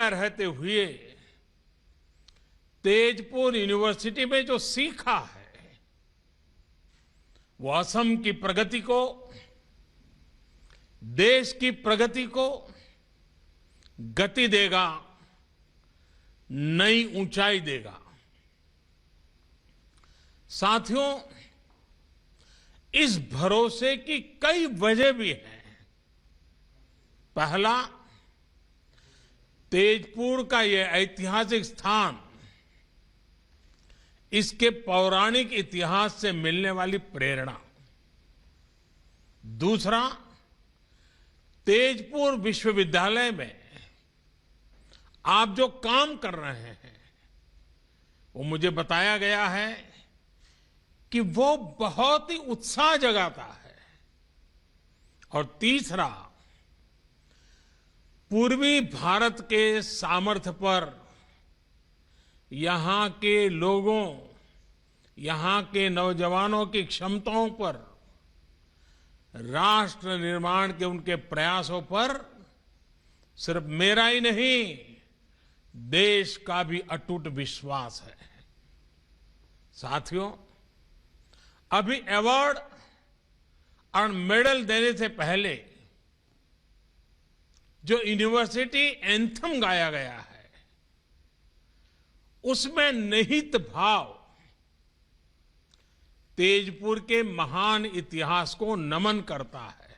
में रहते हुए तेजपुर यूनिवर्सिटी में जो सीखा है वो असम की प्रगति को, देश की प्रगति को गति देगा, नई ऊंचाई देगा। साथियों, इस भरोसे की कई वजह भी हैं। पहला, तेजपुर का यह ऐतिहासिक स्थान, इसके पौराणिक इतिहास से मिलने वाली प्रेरणा। दूसरा, तेजपुर विश्वविद्यालय में आप जो काम कर रहे हैं वो मुझे बताया गया है कि वो बहुत ही उत्साह जगाता है। और तीसरा, पूर्वी भारत के सामर्थ्य पर, यहां के लोगों, यहां के नौजवानों की क्षमताओं पर, राष्ट्र निर्माण के उनके प्रयासों पर सिर्फ मेरा ही नहीं, देश का भी अटूट विश्वास है। साथियों, अभी अवार्ड और मेडल देने से पहले जो यूनिवर्सिटी एंथम गाया गया है, उसमें निहित भाव तेजपुर के महान इतिहास को नमन करता है।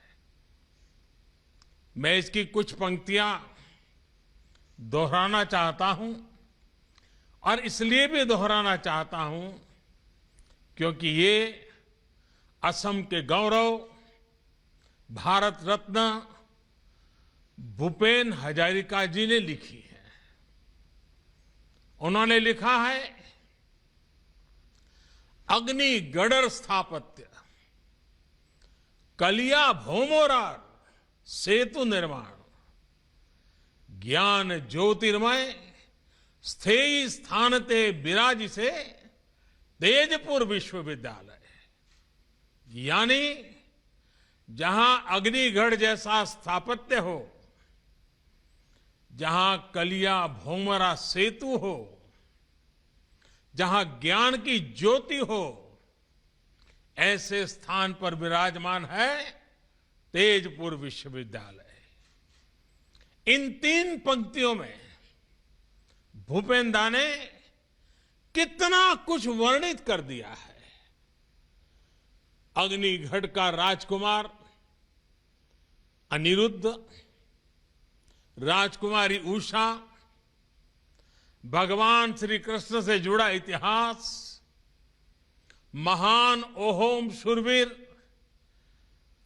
मैं इसकी कुछ पंक्तियां दोहराना चाहता हूं, और इसलिए भी दोहराना चाहता हूं क्योंकि ये असम के गौरव, भारत रत्न भूपेन हजारिका जी ने लिखी है। उन्होंने लिखा है, अग्निगढ़ स्थापत्य, कलिया भौमोरार सेतु निर्माण, ज्ञान ज्योतिर्मय स्थेयी स्थान ते विराज से तेजपुर विश्वविद्यालय। यानी जहां अग्निगढ़ जैसा स्थापत्य हो, जहां कलिया भौमरा सेतु हो, जहां ज्ञान की ज्योति हो, ऐसे स्थान पर विराजमान है तेजपुर विश्वविद्यालय। इन तीन पंक्तियों में भूपेंदा ने कितना कुछ वर्णित कर दिया है। अग्निगढ़ का राजकुमार अनिरुद्ध, राजकुमारी उषा, भगवान श्री कृष्ण से जुड़ा इतिहास, महान ओहोम शूरवीर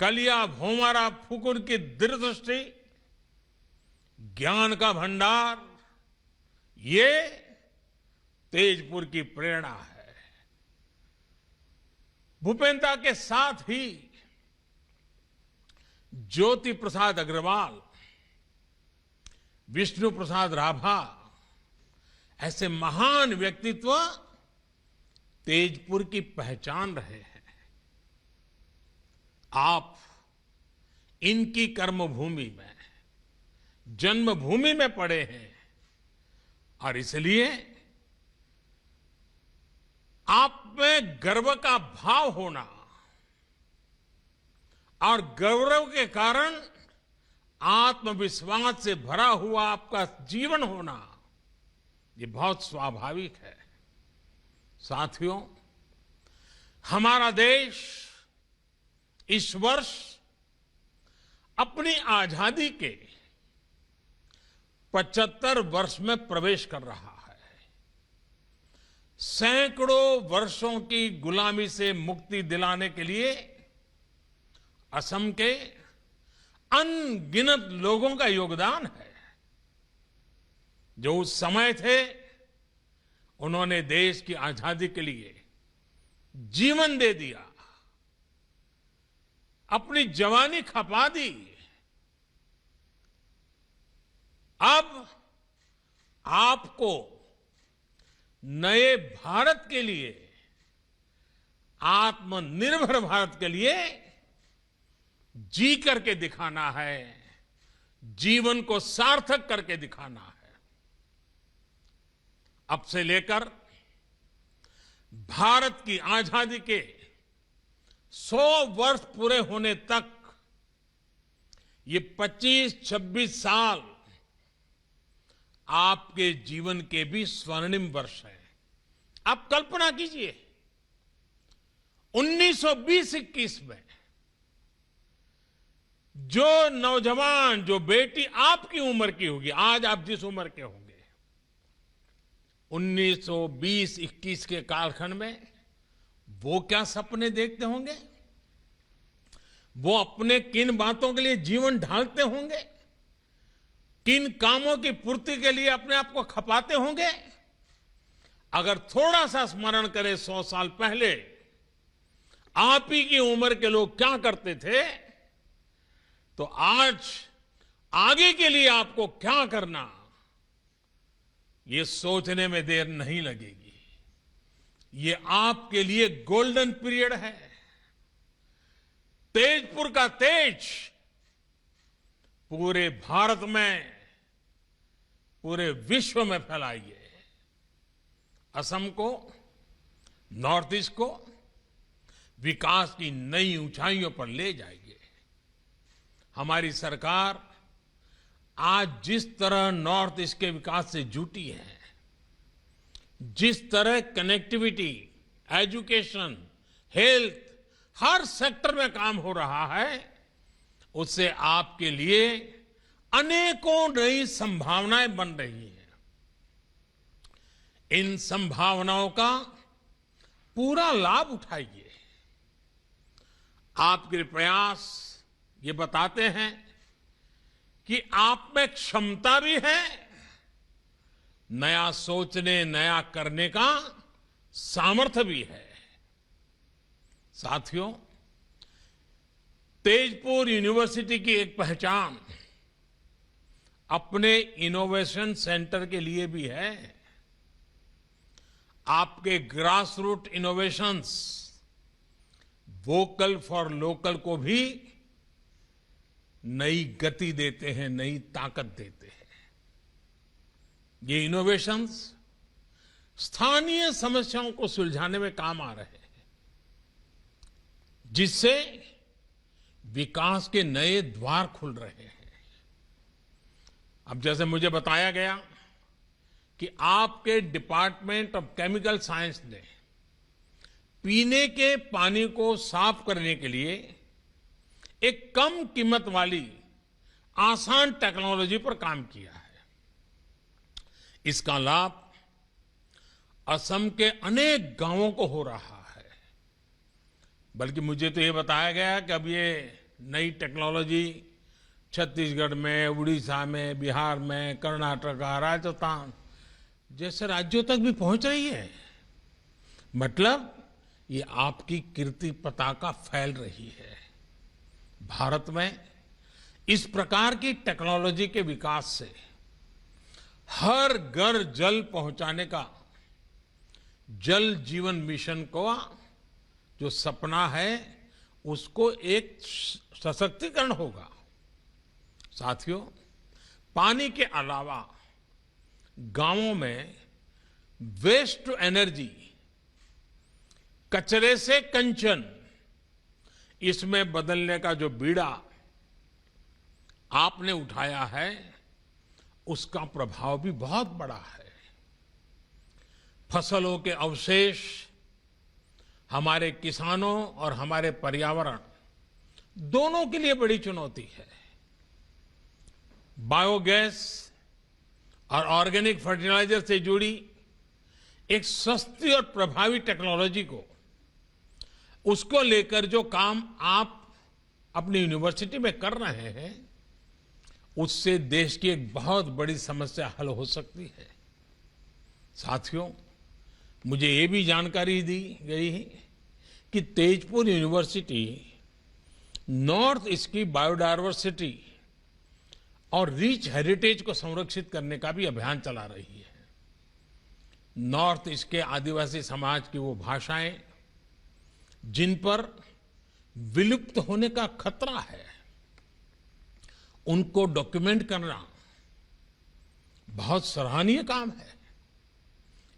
कलिया भौमारा फुकुर की दूरदृष्टि, ज्ञान का भंडार, ये तेजपुर की प्रेरणा है। भूपेंद्र के साथ ही ज्योति प्रसाद अग्रवाल, विष्णु प्रसाद राभा, ऐसे महान व्यक्तित्व तेजपुर की पहचान रहे हैं। आप इनकी कर्मभूमि में, जन्मभूमि में पड़े हैं, और इसलिए आप में गर्व का भाव होना और गौरव के कारण आत्मविश्वास से भरा हुआ आपका जीवन होना, ये बहुत स्वाभाविक है। साथियों, हमारा देश इस वर्ष अपनी आजादी के 75 वर्ष में प्रवेश कर रहा है। सैकड़ों वर्षों की गुलामी से मुक्ति दिलाने के लिए असम के अनगिनत लोगों का योगदान है। जो उस समय थे, उन्होंने देश की आजादी के लिए जीवन दे दिया, अपनी जवानी खपा दी। अब आपको नए भारत के लिए, आत्मनिर्भर भारत के लिए जी करके दिखाना है, जीवन को सार्थक करके दिखाना है। अब से लेकर भारत की आजादी के 100 वर्ष पूरे होने तक ये 25-26 साल आपके जीवन के भी स्वर्णिम वर्ष हैं। आप कल्पना कीजिए 1920-21 में जो नौजवान, जो बेटी आपकी उम्र की होगी, आज आप जिस उम्र के होंगे, 1920-21 के कालखंड में वो क्या सपने देखते होंगे, वो अपने किन बातों के लिए जीवन ढालते होंगे, किन कामों की पूर्ति के लिए अपने आप को खपाते होंगे। अगर थोड़ा सा स्मरण करें 100 साल पहले आप ही की उम्र के लोग क्या करते थे, तो आज आगे के लिए आपको क्या करना, ये सोचने में देर नहीं लगेगी। ये आपके लिए गोल्डन पीरियड है। तेजपुर का तेज पूरे भारत में, पूरे विश्व में फैलाइए। असम को, नॉर्थ ईस्ट को विकास की नई ऊंचाइयों पर ले जाइए। हमारी सरकार आज जिस तरह नॉर्थ ईस्ट के विकास से जुटी है, जिस तरह कनेक्टिविटी, एजुकेशन, हेल्थ, हर सेक्टर में काम हो रहा है, उससे आपके लिए अनेकों नई संभावनाएं बन रही हैं। इन संभावनाओं का पूरा लाभ उठाइए। आपके प्रयास ये बताते हैं कि आप में क्षमता भी है, नया सोचने, नया करने का सामर्थ्य भी है। साथियों, तेजपुर यूनिवर्सिटी की एक पहचान अपने इनोवेशन सेंटर के लिए भी है। आपके grass root innovations vocal for local को भी नई गति देते हैं, नई ताकत देते हैं। ये इनोवेशंस स्थानीय समस्याओं को सुलझाने में काम आ रहे हैं, जिससे विकास के नए द्वार खुल रहे हैं। अब जैसे मुझे बताया गया कि आपके डिपार्टमेंट ऑफ केमिकल साइंस ने पीने के पानी को साफ करने के लिए एक कम कीमत वाली आसान टेक्नोलॉजी पर काम किया है। इसका लाभ असम के अनेक गांवों को हो रहा है। बल्कि मुझे तो ये बताया गया कि अब ये नई टेक्नोलॉजी छत्तीसगढ़ में, उड़ीसा में, बिहार में, कर्नाटक, राजस्थान जैसे राज्यों तक भी पहुंच रही है। मतलब ये आपकी कीर्ति पताका फैल रही है। भारत में इस प्रकार की टेक्नोलॉजी के विकास से हर घर जल पहुंचाने का जल जीवन मिशन को जो सपना है, उसको एक सशक्तिकरण होगा। साथियों, पानी के अलावा गांवों में वेस्ट टू एनर्जी, कचरे से कंचन, इसमें बदलने का जो बीड़ा आपने उठाया है, उसका प्रभाव भी बहुत बड़ा है। फसलों के अवशेष हमारे किसानों और हमारे पर्यावरण दोनों के लिए बड़ी चुनौती है। बायोगैस और ऑर्गेनिक फर्टिलाइजर से जुड़ी एक सस्ती और प्रभावी टेक्नोलॉजी को, उसको लेकर जो काम आप अपनी यूनिवर्सिटी में कर रहे हैं, उससे देश की एक बहुत बड़ी समस्या हल हो सकती है। साथियों, मुझे ये भी जानकारी दी गई है कि तेजपुर यूनिवर्सिटी नॉर्थ ईस्ट की बायोडायवर्सिटी और रिच हेरिटेज को संरक्षित करने का भी अभियान चला रही है। नॉर्थ ईस्ट के आदिवासी समाज की वो भाषाएं जिन पर विलुप्त होने का खतरा है, उनको डॉक्यूमेंट करना बहुत सराहनीय काम है।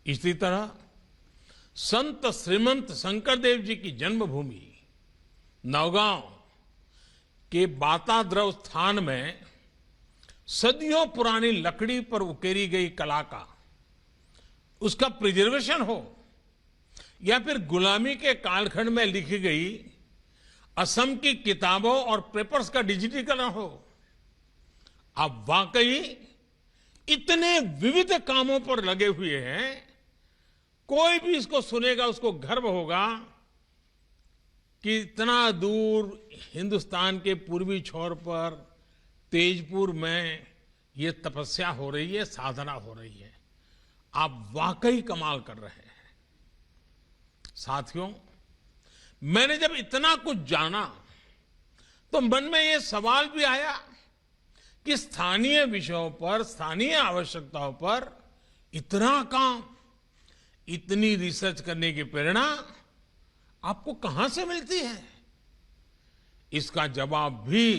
इसी तरह संत श्रीमंत शंकरदेव जी की जन्मभूमि नौगांव के बाताद्रव स्थान में सदियों पुरानी लकड़ी पर उकेरी गई कला का उसका प्रिजर्वेशन हो या फिर गुलामी के कालखंड में लिखी गई असम की किताबों और पेपर्स का डिजिटीकरण हो, आप वाकई इतने विविध कामों पर लगे हुए हैं। कोई भी इसको सुनेगा उसको गर्व होगा कि इतना दूर हिंदुस्तान के पूर्वी छोर पर तेजपुर में ये तपस्या हो रही है, साधना हो रही है। आप वाकई कमाल कर रहे हैं। साथियों, मैंने जब इतना कुछ जाना तो मन में ये सवाल भी आया कि स्थानीय विषयों पर, स्थानीय आवश्यकताओं पर इतना काम, इतनी रिसर्च करने की प्रेरणा आपको कहां से मिलती है? इसका जवाब भी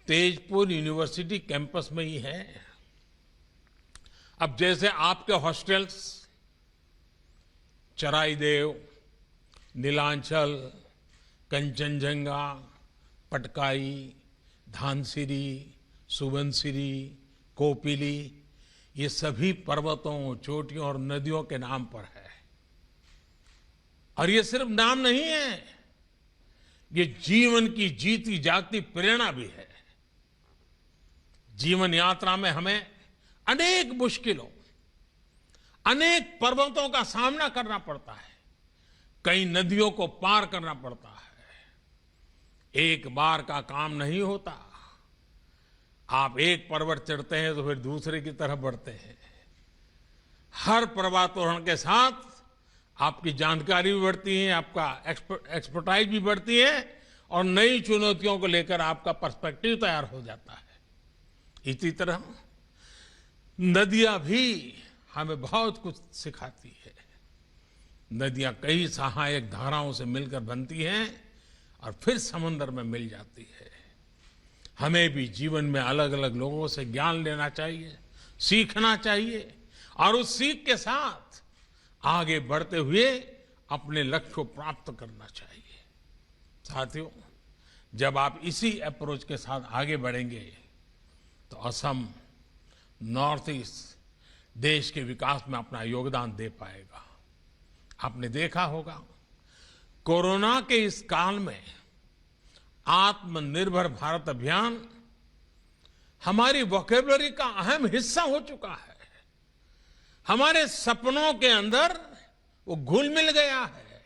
तेजपुर यूनिवर्सिटी कैंपस में ही है। अब जैसे आपके हॉस्टल्स चराईदेव, नीलांचल, कंचनजंगा, पटकाई, धानसिरी, सुबनसिरी, कोपिली, ये सभी पर्वतों, चोटियों और नदियों के नाम पर है। और ये सिर्फ नाम नहीं है, ये जीवन की जीती जागती प्रेरणा भी है। जीवन यात्रा में हमें अनेक मुश्किलों, अनेक पर्वतों का सामना करना पड़ता है, कई नदियों को पार करना पड़ता है। एक बार का काम नहीं होता। आप एक पर्वत चढ़ते हैं तो फिर दूसरे की तरफ बढ़ते हैं। हर पर्वतारोहण के साथ आपकी जानकारी भी बढ़ती है, आपका एक्सपर्टाइज भी बढ़ती है और नई चुनौतियों को लेकर आपका पर्सपेक्टिव तैयार हो जाता है। इसी तरह नदियां भी हमें बहुत कुछ सिखाती है। नदियां कई सहायक धाराओं से मिलकर बनती हैं और फिर समंदर में मिल जाती है। हमें भी जीवन में अलग अलग लोगों से ज्ञान लेना चाहिए, सीखना चाहिए और उस सीख के साथ आगे बढ़ते हुए अपने लक्ष्य को प्राप्त करना चाहिए। साथियों, जब आप इसी अप्रोच के साथ आगे बढ़ेंगे तो असम, नॉर्थ ईस्ट देश के विकास में अपना योगदान दे पाएगा। आपने देखा होगा, कोरोना के इस काल में आत्मनिर्भर भारत अभियान हमारी वोकैबुलरी का अहम हिस्सा हो चुका है। हमारे सपनों के अंदर वो घुल मिल गया है।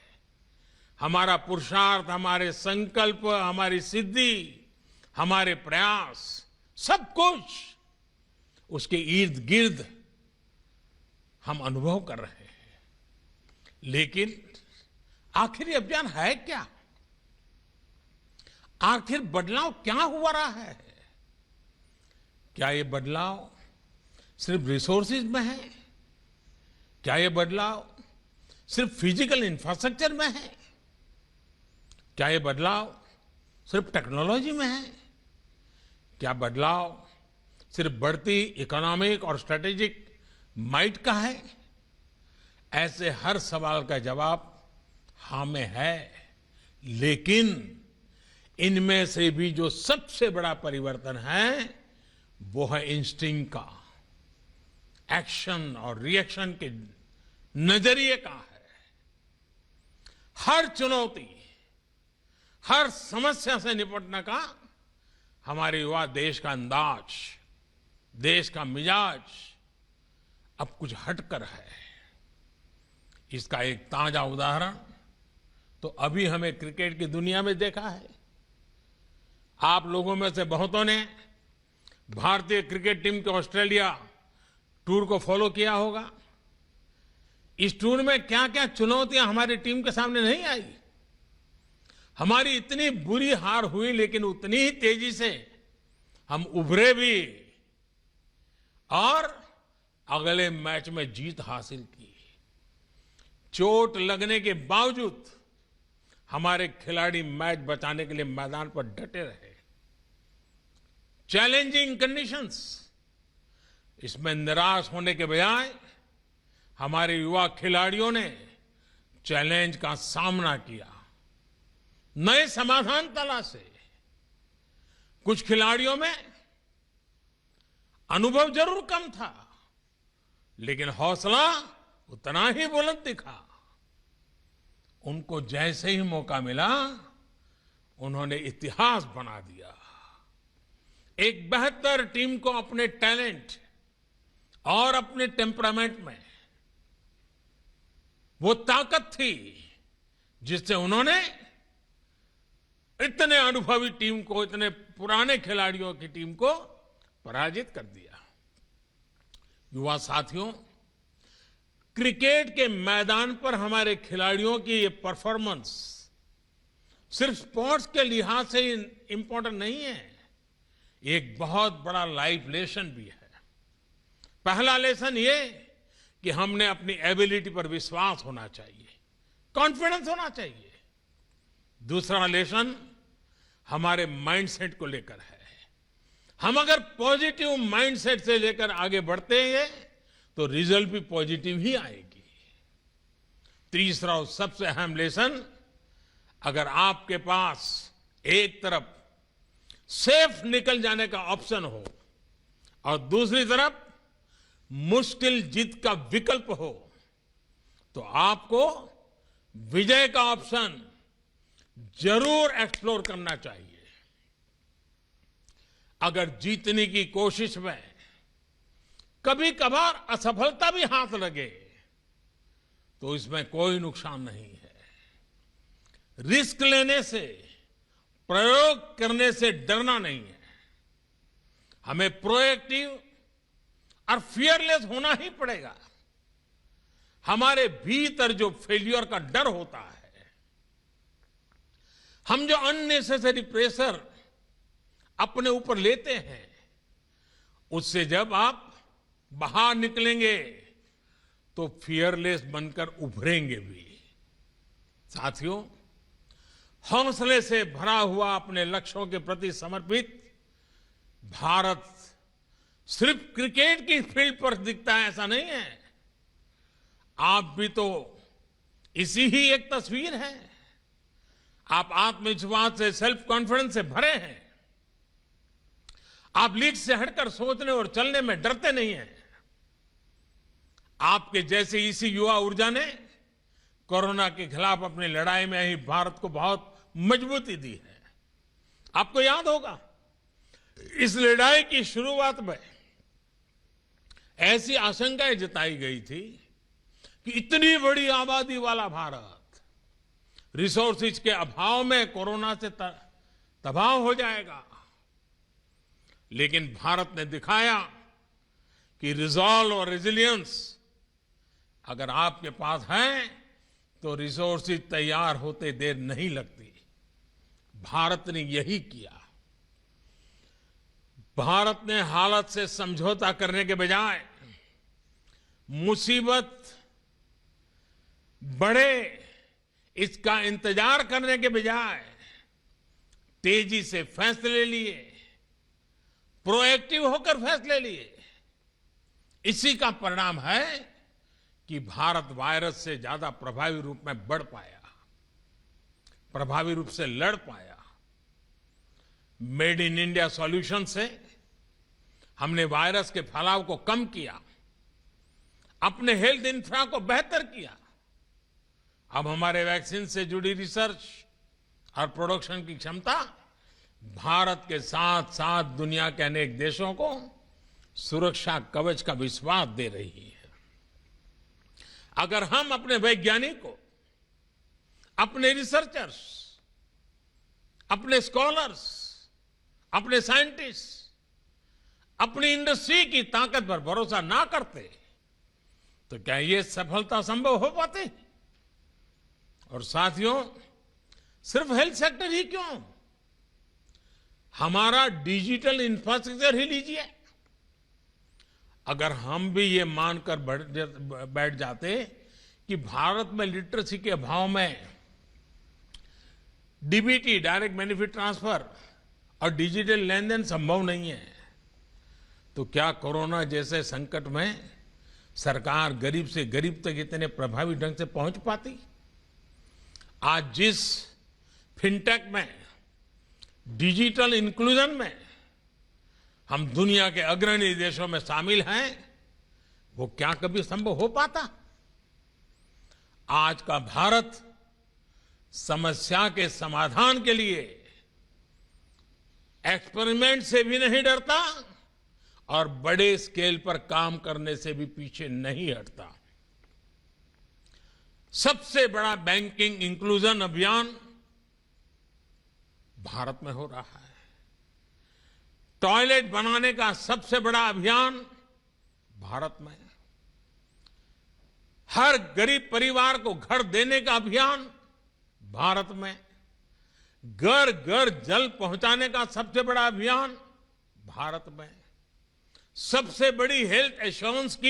हमारा पुरुषार्थ, हमारे संकल्प, हमारी सिद्धि, हमारे प्रयास, सब कुछ उसके इर्द गिर्द हम अनुभव कर रहे हैं। लेकिन आखिर ये अभियान है क्या? आखिर बदलाव क्या हुआ रहा है? क्या ये बदलाव सिर्फ रिसोर्सेज में है? क्या ये बदलाव सिर्फ फिजिकल इंफ्रास्ट्रक्चर में है? क्या ये बदलाव सिर्फ टेक्नोलॉजी में है? क्या बदलाव सिर्फ बढ़ती इकोनॉमिक और स्ट्रेटेजिक माइट का है? ऐसे हर सवाल का जवाब हाँ में है। लेकिन इनमें से भी जो सबसे बड़ा परिवर्तन है वो है इंस्टिंक्ट का, एक्शन और रिएक्शन के नजरिए का है। हर चुनौती, हर समस्या से निपटने का हमारे युवा देश का अंदाज, देश का मिजाज अब कुछ हटकर है। इसका एक ताजा उदाहरण तो अभी हमें क्रिकेट की दुनिया में देखा है। आप लोगों में से बहुतों ने भारतीय क्रिकेट टीम के ऑस्ट्रेलिया टूर को फॉलो किया होगा। इस टूर में क्या क्या चुनौतियां हमारी टीम के सामने नहीं आई। हमारी इतनी बुरी हार हुई, लेकिन उतनी ही तेजी से हम उभरे भी और अगले मैच में जीत हासिल की। चोट लगने के बावजूद हमारे खिलाड़ी मैच बचाने के लिए मैदान पर डटे रहे। चैलेंजिंग कंडीशंस, इसमें निराश होने के बजाय हमारे युवा खिलाड़ियों ने चैलेंज का सामना किया, नए समाधान तलाशे। कुछ खिलाड़ियों में अनुभव जरूर कम था, लेकिन हौसला उतना ही बुलंद दिखा। उनको जैसे ही मौका मिला, उन्होंने इतिहास बना दिया। एक बेहतर टीम को अपने टैलेंट और अपने टेम्परामेंट में वो ताकत थी जिससे उन्होंने इतने अनुभवी टीम को, इतने पुराने खिलाड़ियों की टीम को पराजित कर दिया। युवा साथियों, क्रिकेट के मैदान पर हमारे खिलाड़ियों की ये परफॉर्मेंस सिर्फ स्पोर्ट्स के लिहाज से इंपॉर्टेंट नहीं है, एक बहुत बड़ा लाइफ लेसन भी है। पहला लेसन ये कि हमने अपनी एबिलिटी पर विश्वास होना चाहिए, कॉन्फिडेंस होना चाहिए। दूसरा लेसन हमारे माइंडसेट को लेकर है। हम अगर पॉजिटिव माइंडसेट से लेकर आगे बढ़ते हैं तो रिजल्ट भी पॉजिटिव ही आएगी। तीसरा और सबसे अहम लेसन, अगर आपके पास एक तरफ सेफ निकल जाने का ऑप्शन हो और दूसरी तरफ मुश्किल जीत का विकल्प हो, तो आपको विजय का ऑप्शन जरूर एक्सप्लोर करना चाहिए। अगर जीतने की कोशिश में कभी कभार असफलता भी हाथ लगे तो इसमें कोई नुकसान नहीं है। रिस्क लेने से, प्रयोग करने से डरना नहीं है। हमें प्रोएक्टिव और फियरलेस होना ही पड़ेगा। हमारे भीतर जो फेल्यूर का डर होता है, हम जो अननेसेसरी प्रेशर अपने ऊपर लेते हैं, उससे जब आप बाहर निकलेंगे तो फियरलेस बनकर उभरेंगे भी। साथियों, हौसले से भरा हुआ अपने लक्ष्यों के प्रति समर्पित भारत सिर्फ क्रिकेट की फील्ड पर दिखता है ऐसा नहीं है। आप भी तो इसी ही एक तस्वीर है। आप आत्मविश्वास से, सेल्फ कॉन्फिडेंस से भरे हैं। आप लीड से हटकर सोचने और चलने में डरते नहीं हैं। आपके जैसे इसी युवा ऊर्जा ने कोरोना के खिलाफ अपनी लड़ाई में ही भारत को बहुत मजबूती दी है। आपको याद होगा, इस लड़ाई की शुरुआत में ऐसी आशंकाएं जताई गई थी कि इतनी बड़ी आबादी वाला भारत रिसोर्सेज के अभाव में कोरोना से तबाह हो जाएगा। लेकिन भारत ने दिखाया कि रिजॉल्व और रेजिलियंस अगर आपके पास है तो रिसोर्सेज तैयार होते देर नहीं लगती। भारत ने यही किया। भारत ने हालत से समझौता करने के बजाय, मुसीबत बढ़े इसका इंतजार करने के बजाय तेजी से फैसले लिए, प्रोएक्टिव होकर फैसले लिए। इसी का परिणाम है कि भारत वायरस से ज्यादा प्रभावी रूप में बढ़ पाया, प्रभावी रूप से लड़ पाया। मेड इन इंडिया सॉल्यूशन से हमने वायरस के फैलाव को कम किया, अपने हेल्थ इंफ्रा को बेहतर किया। अब हमारे वैक्सीन से जुड़ी रिसर्च और प्रोडक्शन की क्षमता भारत के साथ साथ दुनिया के अनेक देशों को सुरक्षा कवच का विश्वास दे रही है। अगर हम अपने वैज्ञानिकों, अपने रिसर्चर्स, अपने स्कॉलर्स, अपने साइंटिस्ट, अपनी इंडस्ट्री की ताकत पर भरोसा ना करते तो क्या ये सफलता संभव हो पाती? और साथियों, सिर्फ हेल्थ सेक्टर ही क्यों, हमारा डिजिटल इंफ्रास्ट्रक्चर ही लीजिए। अगर हम भी ये मानकर बैठ जाते कि भारत में लिटरेसी के अभाव में डीबीटी, डायरेक्ट बेनिफिट ट्रांसफर और डिजिटल लेन देन संभव नहीं है, तो क्या कोरोना जैसे संकट में सरकार गरीब से गरीब तक इतने प्रभावी ढंग से पहुंच पाती? आज जिस फिनटेक में, डिजिटल इंक्लूजन में हम दुनिया के अग्रणी देशों में शामिल हैं, वो क्या कभी संभव हो पाता? आज का भारत समस्या के समाधान के लिए एक्सपेरिमेंट से भी नहीं डरता और बड़े स्केल पर काम करने से भी पीछे नहीं हटता। सबसे बड़ा बैंकिंग इंक्लूजन अभियान भारत में हो रहा है। टॉयलेट बनाने का सबसे बड़ा अभियान भारत में। हर गरीब परिवार को घर देने का अभियान भारत में। घर घर जल पहुंचाने का सबसे बड़ा अभियान भारत में। सबसे बड़ी हेल्थ एश्योरेंस स्कीम